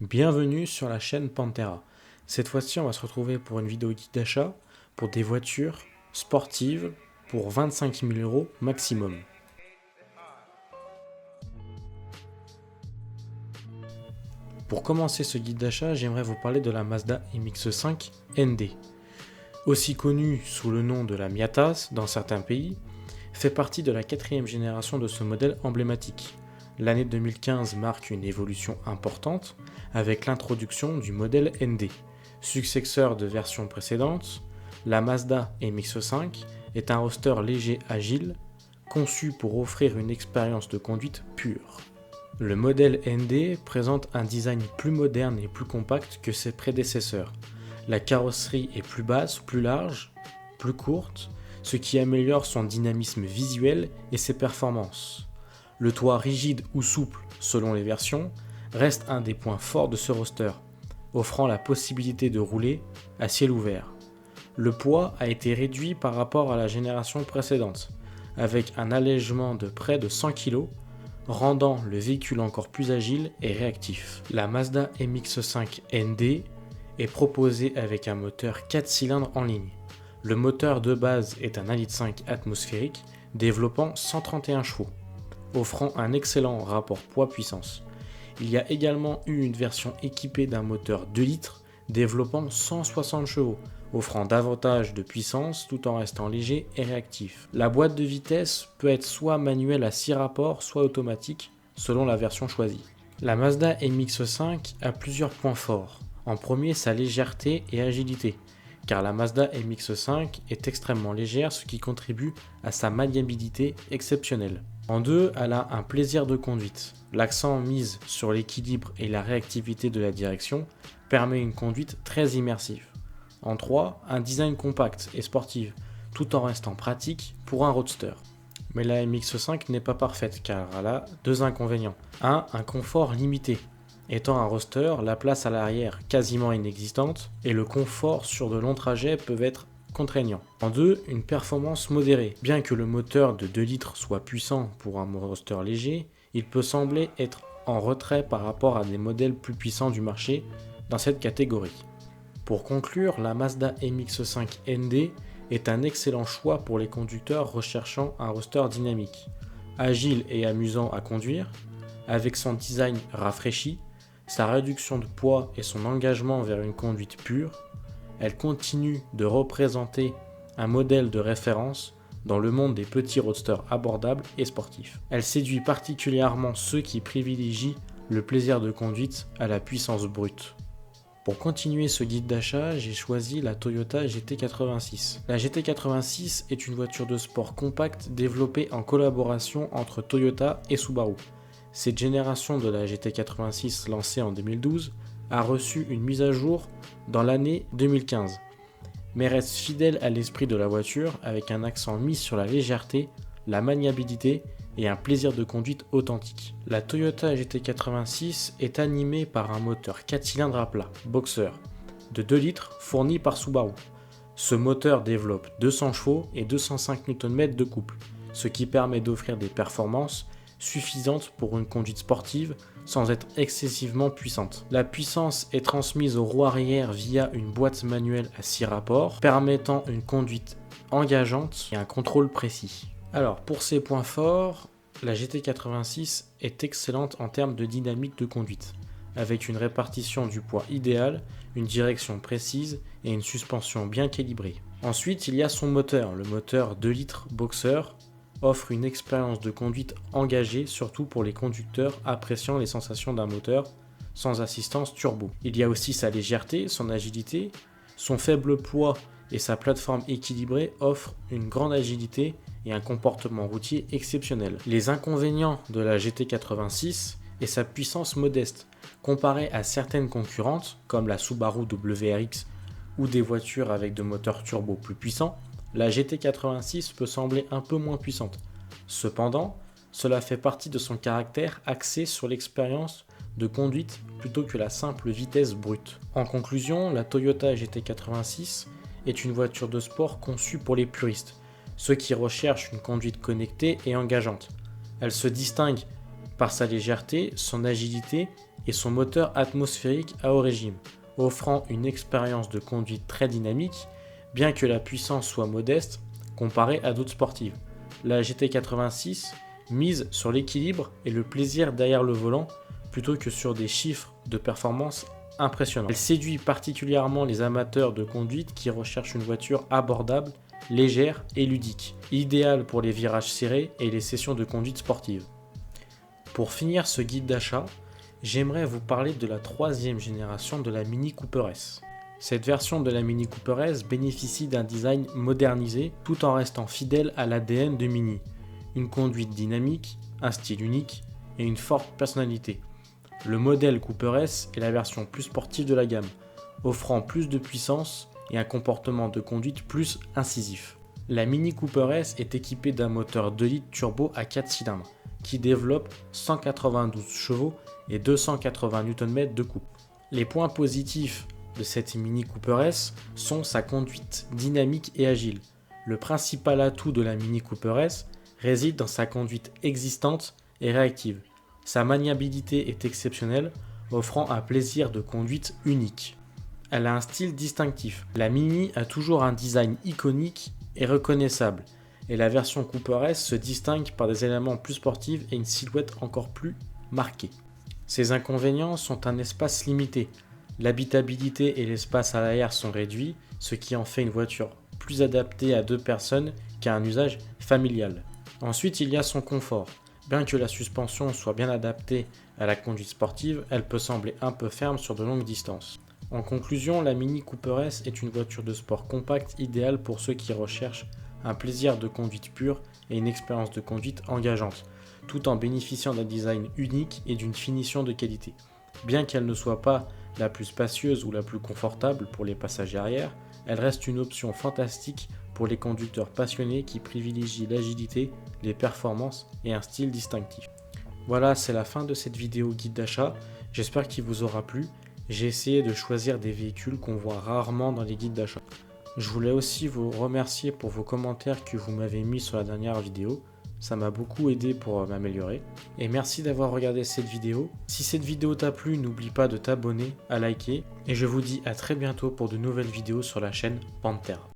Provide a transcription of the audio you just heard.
Bienvenue sur la chaîne Pantera. Cette fois-ci, on va se retrouver pour une vidéo guide d'achat pour des voitures sportives pour 25 000 € maximum. Pour commencer ce guide d'achat, j'aimerais vous parler de la Mazda MX-5 ND. Aussi connue sous le nom de la Miata dans certains pays, fait partie de la 4e génération de ce modèle emblématique. L'année 2015 marque une évolution importante avec l'introduction du modèle ND. Successeur de versions précédentes, la Mazda MX-5 est un roadster léger agile, conçu pour offrir une expérience de conduite pure. Le modèle ND présente un design plus moderne et plus compact que ses prédécesseurs. La carrosserie est plus basse, plus large, plus courte, ce qui améliore son dynamisme visuel et ses performances. Le toit rigide ou souple, selon les versions, reste un des points forts de ce roadster, offrant la possibilité de rouler à ciel ouvert. Le poids a été réduit par rapport à la génération précédente, avec un allègement de près de 100 kg, rendant le véhicule encore plus agile et réactif. La Mazda MX-5 ND est proposée avec un moteur 4 cylindres en ligne. Le moteur de base est un 1,5 litre atmosphérique développant 131 chevaux, offrant un excellent rapport poids-puissance. Il y a également eu une version équipée d'un moteur 2 litres développant 160 chevaux, offrant davantage de puissance tout en restant léger et réactif. La boîte de vitesse peut être soit manuelle à 6 rapports, soit automatique, selon la version choisie. La Mazda MX-5 a plusieurs points forts. En premier, sa légèreté et agilité, car la Mazda MX-5 est extrêmement légère, ce qui contribue à sa maniabilité exceptionnelle. En deux, elle a un plaisir de conduite. L'accent mis sur l'équilibre et la réactivité de la direction permet une conduite très immersive. En trois, un design compact et sportif, tout en restant pratique pour un roadster. Mais la MX-5 n'est pas parfaite car elle a deux inconvénients. Un confort limité. Étant un roadster, la place à l'arrière quasiment inexistante et le confort sur de longs trajets peuvent être contraignants. En deux, une performance modérée. Bien que le moteur de 2 litres soit puissant pour un roadster léger, il peut sembler être en retrait par rapport à des modèles plus puissants du marché dans cette catégorie. Pour conclure, la Mazda MX-5 ND est un excellent choix pour les conducteurs recherchant un roadster dynamique, agile et amusant à conduire, avec son design rafraîchi, sa réduction de poids et son engagement vers une conduite pure. Elle continue de représenter un modèle de référence dans le monde des petits roadsters abordables et sportifs. Elle séduit particulièrement ceux qui privilégient le plaisir de conduite à la puissance brute. Pour continuer ce guide d'achat, j'ai choisi la Toyota GT86. La GT86 est une voiture de sport compacte développée en collaboration entre Toyota et Subaru. Cette génération de la GT86 lancée en 2012 a reçu une mise à jour dans l'année 2015, mais reste fidèle à l'esprit de la voiture avec un accent mis sur la légèreté, la maniabilité et un plaisir de conduite authentique. La Toyota GT86 est animée par un moteur 4 cylindres à plat, Boxer, de 2 litres fourni par Subaru. Ce moteur développe 200 chevaux et 205 Nm de couple, ce qui permet d'offrir des performances suffisantes pour une conduite sportive sans être excessivement puissante. La puissance est transmise aux roues arrière via une boîte manuelle à 6 rapports, permettant une conduite engageante et un contrôle précis. Alors, pour ses points forts, la GT86 est excellente en termes de dynamique de conduite, avec une répartition du poids idéale, une direction précise et une suspension bien calibrée. Ensuite, il y a son moteur. Le moteur 2 litres Boxer offre une expérience de conduite engagée, surtout pour les conducteurs appréciant les sensations d'un moteur sans assistance turbo. Il y a aussi sa légèreté, son agilité, son faible poids et sa plateforme équilibrée offrent une grande agilité et un comportement routier exceptionnel. Les inconvénients de la GT86 est sa puissance modeste. Comparée à certaines concurrentes, comme la Subaru WRX ou des voitures avec de moteurs turbo plus puissants, la GT86 peut sembler un peu moins puissante. Cependant, cela fait partie de son caractère axé sur l'expérience de conduite plutôt que la simple vitesse brute. En conclusion, la Toyota GT86 est une voiture de sport conçue pour les puristes, ceux qui recherchent une conduite connectée et engageante. Elle se distingue par sa légèreté, son agilité et son moteur atmosphérique à haut régime, offrant une expérience de conduite très dynamique, bien que la puissance soit modeste comparée à d'autres sportives. La GT86 mise sur l'équilibre et le plaisir derrière le volant plutôt que sur des chiffres de performance impressionnants. Elle séduit particulièrement les amateurs de conduite qui recherchent une voiture abordable, légère et ludique, idéale pour les virages serrés et les sessions de conduite sportive. Pour finir ce guide d'achat, j'aimerais vous parler de la troisième génération de la Mini Cooper S. Cette version de la Mini Cooper S bénéficie d'un design modernisé tout en restant fidèle à l'ADN de Mini. Une conduite dynamique, un style unique et une forte personnalité. Le modèle Cooper S est la version plus sportive de la gamme, offrant plus de puissance et un comportement de conduite plus incisif. La Mini Cooper S est équipée d'un moteur 2 litres turbo à 4 cylindres qui développe 192 chevaux et 280 Nm de coupe. Les points positifs de cette Mini Cooper S sont sa conduite dynamique et agile. Le principal atout de la Mini Cooper S réside dans sa conduite existante et réactive. Sa maniabilité est exceptionnelle, offrant un plaisir de conduite unique. Elle a un style distinctif. La Mini a toujours un design iconique et reconnaissable, et la version Cooper S se distingue par des éléments plus sportifs et une silhouette encore plus marquée. Ses inconvénients sont un espace limité. L'habitabilité et l'espace à l'arrière sont réduits, ce qui en fait une voiture plus adaptée à 2 personnes qu'à un usage familial. Ensuite, il y a son confort. Bien que la suspension soit bien adaptée à la conduite sportive, elle peut sembler un peu ferme sur de longues distances. En conclusion, la Mini Cooper S est une voiture de sport compacte idéale pour ceux qui recherchent un plaisir de conduite pure et une expérience de conduite engageante, tout en bénéficiant d'un design unique et d'une finition de qualité. Bien qu'elle ne soit pas la plus spacieuse ou la plus confortable pour les passagers arrière, elle reste une option fantastique pour les conducteurs passionnés qui privilégient l'agilité, les performances et un style distinctif. Voilà, c'est la fin de cette vidéo guide d'achat. J'espère qu'il vous aura plu. J'ai essayé de choisir des véhicules qu'on voit rarement dans les guides d'achat. Je voulais aussi vous remercier pour vos commentaires que vous m'avez mis sur la dernière vidéo. Ça m'a beaucoup aidé pour m'améliorer. Et merci d'avoir regardé cette vidéo. Si cette vidéo t'a plu, n'oublie pas de t'abonner, à liker. Et je vous dis à très bientôt pour de nouvelles vidéos sur la chaîne Pantera.